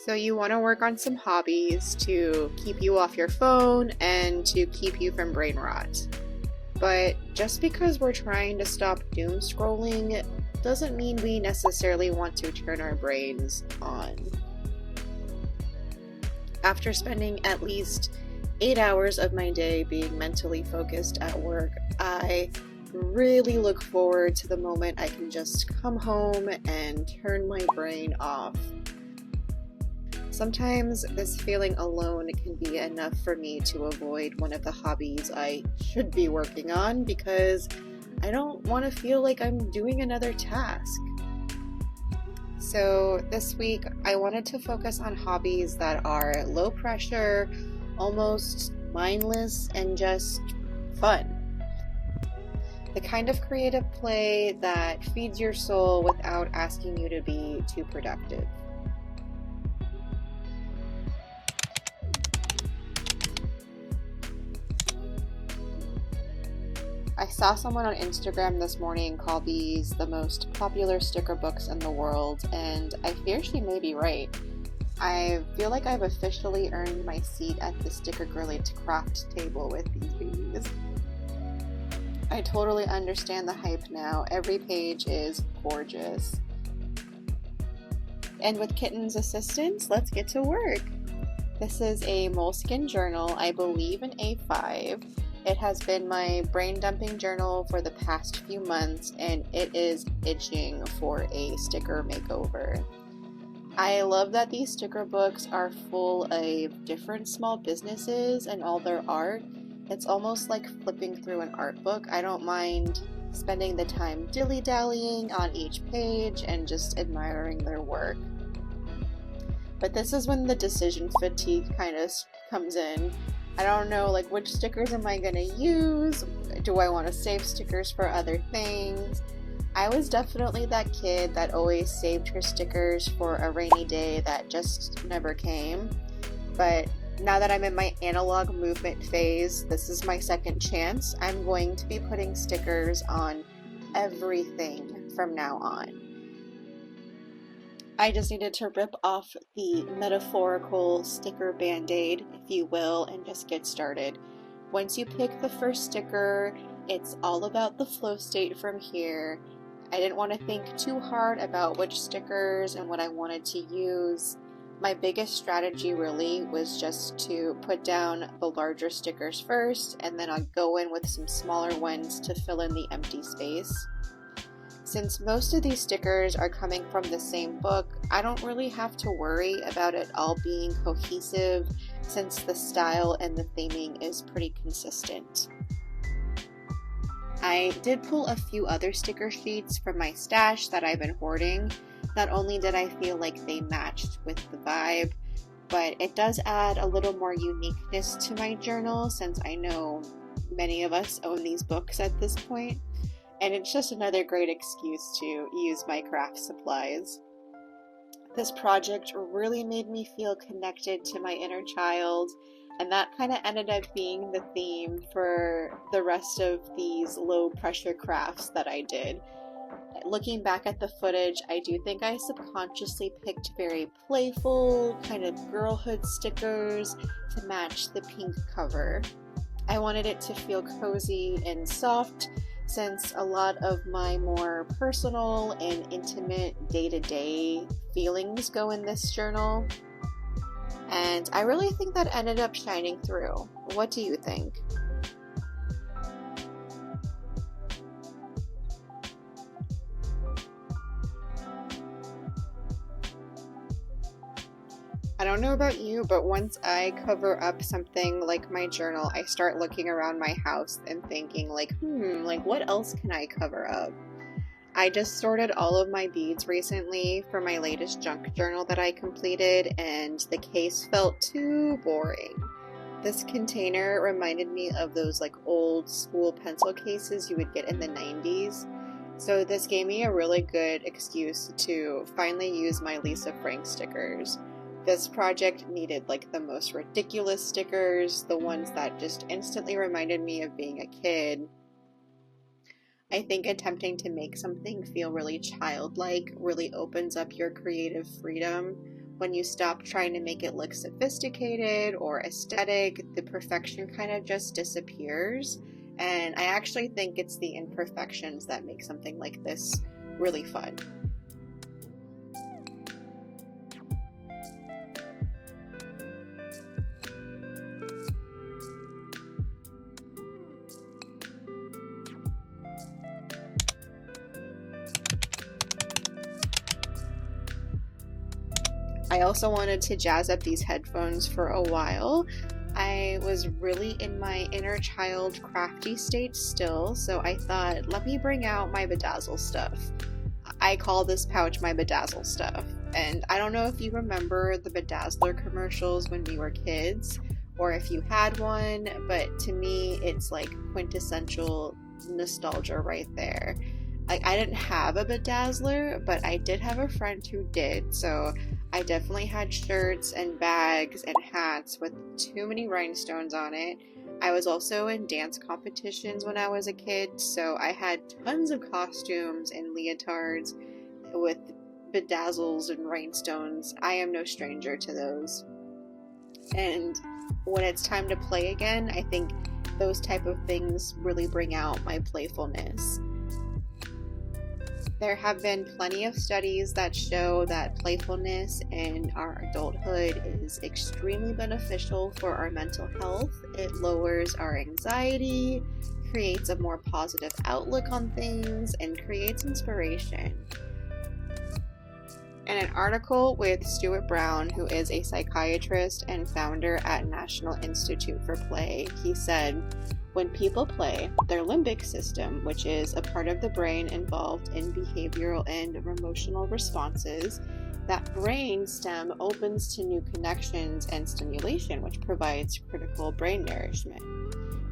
So you want to work on some hobbies to keep you off your phone and to keep you from brain rot. But just because we're trying to stop doom scrolling doesn't mean we necessarily want to turn our brains on. After spending at least 8 hours of my day being mentally focused at work, I really look forward to the moment I can just come home and turn my brain off. Sometimes this feeling alone can be enough for me to avoid one of the hobbies I should be working on because I don't want to feel like I'm doing another task. So this week I wanted to focus on hobbies that are low pressure, almost mindless, and just fun. The kind of creative play that feeds your soul without asking you to be too productive. I saw someone on Instagram this morning call these the most popular sticker books in the world, and I fear she may be right. I feel like I've officially earned my seat at the Sticker Girly to Craft table with these babies. I totally understand the hype now. Every page is gorgeous. And with Kitten's assistance, let's get to work. This is a moleskin journal, I believe an A5. It has been my brain dumping journal for the past few months, and it is itching for a sticker makeover. I love that these sticker books are full of different small businesses and all their art. It's almost like flipping through an art book. I don't mind spending the time dilly-dallying on each page and just admiring their work. But this is when the decision fatigue kind of comes in. I don't know, which stickers am I going to use? Do I want to save stickers for other things? I was definitely that kid that always saved her stickers for a rainy day that just never came. But now that I'm in my analog movement phase, this is my second chance. I'm going to be putting stickers on everything from now on. I just needed to rip off the metaphorical sticker band-aid, if you will, and just get started. Once you pick the first sticker, it's all about the flow state from here. I didn't want to think too hard about which stickers and what I wanted to use. My biggest strategy really was just to put down the larger stickers first, and then I'll go in with some smaller ones to fill in the empty space. Since most of these stickers are coming from the same book, I don't really have to worry about it all being cohesive since the style and the theming is pretty consistent. I did pull a few other sticker sheets from my stash that I've been hoarding. Not only did I feel like they matched with the vibe, but it does add a little more uniqueness to my journal since I know many of us own these books at this point. And it's just another great excuse to use my craft supplies. This project really made me feel connected to my inner child, and that kind of ended up being the theme for the rest of these low pressure crafts that I did. Looking back at the footage, I do think I subconsciously picked very playful, kind of girlhood stickers to match the pink cover. I wanted it to feel cozy and soft, since a lot of my more personal and intimate day-to-day feelings go in this journal. And I really think that ended up shining through. What do you think? I don't know about you, but once I cover up something like my journal, I start looking around my house and thinking what else can I cover up? I just sorted all of my beads recently for my latest junk journal that I completed, and the case felt too boring. This container reminded me of those old school pencil cases you would get in the 90s. So this gave me a really good excuse to finally use my Lisa Frank stickers. This project needed the most ridiculous stickers, the ones that just instantly reminded me of being a kid. I think attempting to make something feel really childlike really opens up your creative freedom. When you stop trying to make it look sophisticated or aesthetic, the perfection kind of just disappears. And I actually think it's the imperfections that make something like this really fun. I also wanted to jazz up these headphones for a while. I was really in my inner child crafty state still, so I thought, let me bring out my bedazzle stuff. I call this pouch my bedazzle stuff. And I don't know if you remember the Bedazzler commercials when we were kids, or if you had one, but to me, it's like quintessential nostalgia right there. Like, I didn't have a Bedazzler, but I did have a friend who did, so I definitely had shirts and bags and hats with too many rhinestones on it. I was also in dance competitions when I was a kid, so I had tons of costumes and leotards with bedazzles and rhinestones. I am no stranger to those. And when it's time to play again, I think those type of things really bring out my playfulness. There have been plenty of studies that show that playfulness in our adulthood is extremely beneficial for our mental health. It lowers our anxiety, creates a more positive outlook on things, and creates inspiration. In an article with Stuart Brown, who is a psychiatrist and founder at National Institute for Play, he said, "When people play, their limbic system, which is a part of the brain involved in behavioral and emotional responses, that brain stem opens to new connections and stimulation, which provides critical brain nourishment."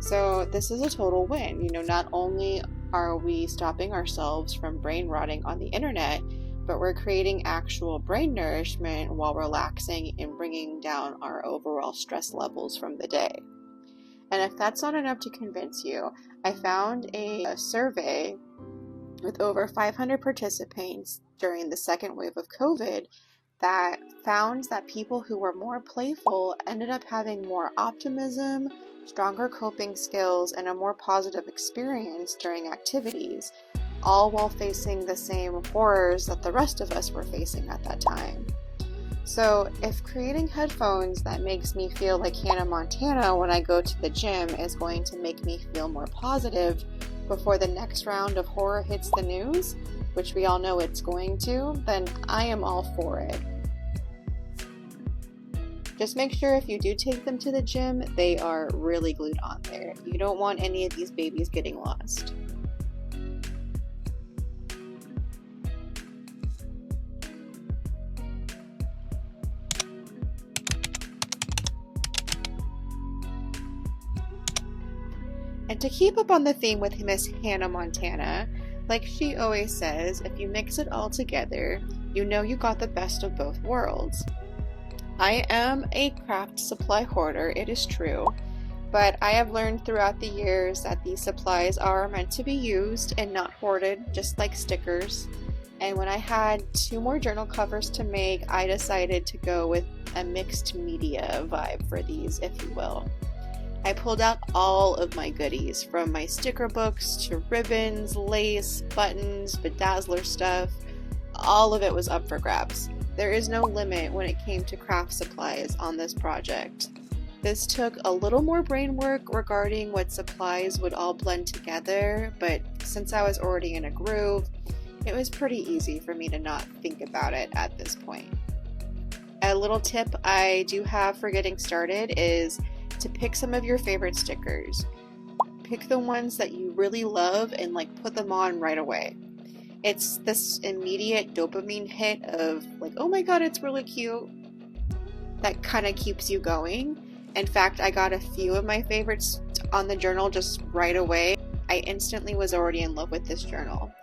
So this is a total win. Not only are we stopping ourselves from brain rotting on the internet, but we're creating actual brain nourishment while relaxing and bringing down our overall stress levels from the day. And if that's not enough to convince you, I found a survey with over 500 participants during the second wave of COVID that found that people who were more playful ended up having more optimism, stronger coping skills, and a more positive experience during activities, all while facing the same horrors that the rest of us were facing at that time. So if creating headphones that makes me feel like Hannah Montana when I go to the gym is going to make me feel more positive before the next round of horror hits the news, which we all know it's going to, then I am all for it. Just make sure if you do take them to the gym, they are really glued on there. You don't want any of these babies getting lost. And to keep up on the theme with Miss Hannah Montana, like she always says, if you mix it all together, you know you got the best of both worlds. I am a craft supply hoarder, it is true, but I have learned throughout the years that these supplies are meant to be used and not hoarded, just like stickers. And when I had 2 more journal covers to make, I decided to go with a mixed media vibe for these, if you will. I pulled out all of my goodies, from my sticker books to ribbons, lace, buttons, bedazzler stuff. All of it was up for grabs. There is no limit when it came to craft supplies on this project. This took a little more brain work regarding what supplies would all blend together, but since I was already in a groove, it was pretty easy for me to not think about it at this point. A little tip I do have for getting started is to pick some of your favorite stickers. Pick the ones that you really love and put them on right away. It's this immediate dopamine hit of oh my god, it's really cute, that kind of keeps you going. In fact, I got a few of my favorites on the journal just right away. I instantly was already in love with this journal.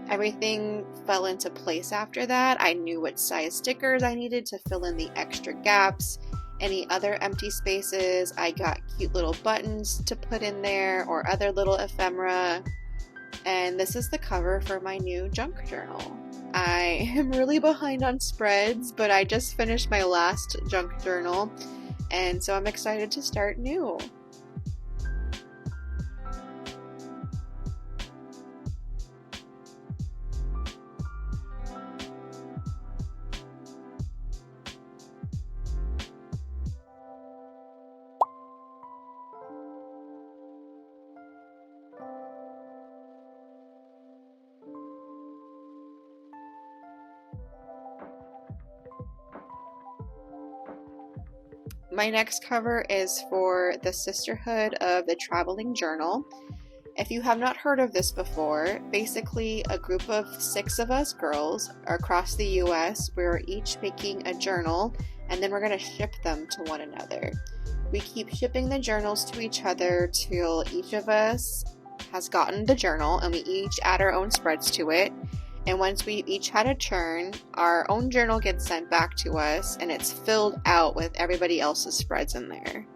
Everything fell into place after that. I knew what size stickers I needed to fill in the extra gaps, any other empty spaces. I got cute little buttons to put in there or other little ephemera. And this is the cover for my new junk journal. I am really behind on spreads, but I just finished my last junk journal, and so I'm excited to start new. My next cover is for the Sisterhood of the Traveling Journal. If you have not heard of this before, basically a group of 6 of us girls across the US, we're each making a journal and then we're going to ship them to one another. We keep shipping the journals to each other till each of us has gotten the journal, and we each add our own spreads to it. And once we each had a turn, our own journal gets sent back to us and it's filled out with everybody else's spreads in there.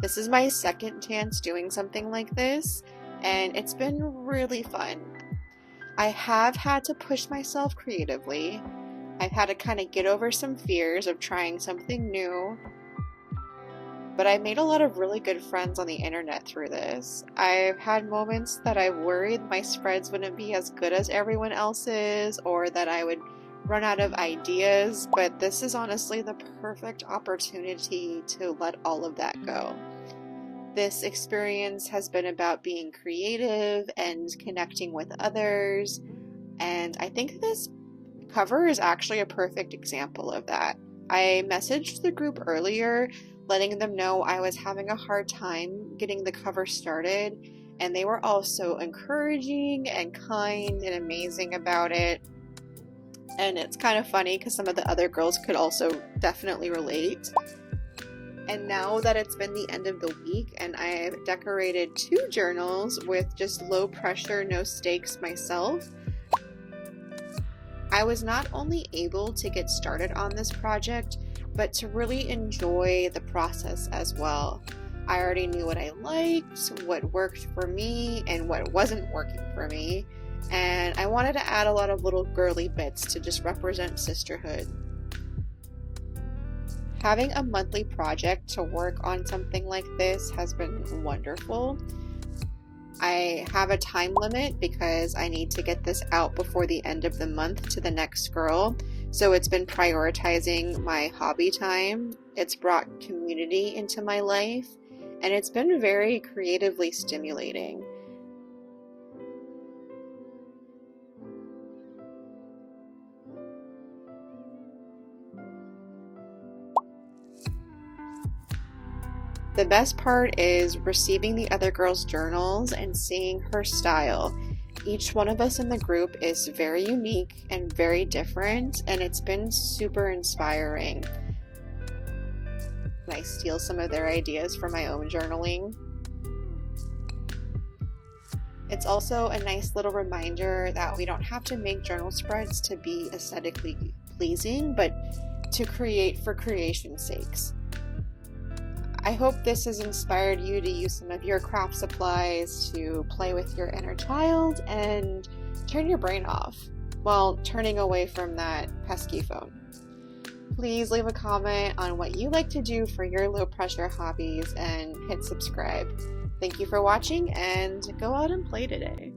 This is my second chance doing something like this, and it's been really fun. I have had to push myself creatively. I've had to kind of get over some fears of trying something new. But I made a lot of really good friends on the internet through this. I've had moments that I worried my spreads wouldn't be as good as everyone else's, or that I would run out of ideas, but this is honestly the perfect opportunity to let all of that go. This experience has been about being creative and connecting with others, and I think this cover is actually a perfect example of that. I messaged the group earlier letting them know I was having a hard time getting the cover started, and they were all so encouraging and kind and amazing about it. And it's kind of funny because some of the other girls could also definitely relate. And now that it's been the end of the week and I've decorated 2 journals with just low pressure, no stakes myself, I was not only able to get started on this project, but to really enjoy the process as well. I already knew what I liked, what worked for me, and what wasn't working for me, and I wanted to add a lot of little girly bits to just represent sisterhood. Having a monthly project to work on something like this has been wonderful. I have a time limit because I need to get this out before the end of the month to the next girl. So it's been prioritizing my hobby time. It's brought community into my life, and it's been very creatively stimulating. The best part is receiving the other girls' journals and seeing her style. Each one of us in the group is very unique and very different, and it's been super inspiring. I steal some of their ideas for my own journaling. It's also a nice little reminder that we don't have to make journal spreads to be aesthetically pleasing, but to create for creation's sakes. I hope this has inspired you to use some of your craft supplies to play with your inner child and turn your brain off while turning away from that pesky phone. Please leave a comment on what you like to do for your low pressure hobbies and hit subscribe. Thank you for watching, and go out and play today.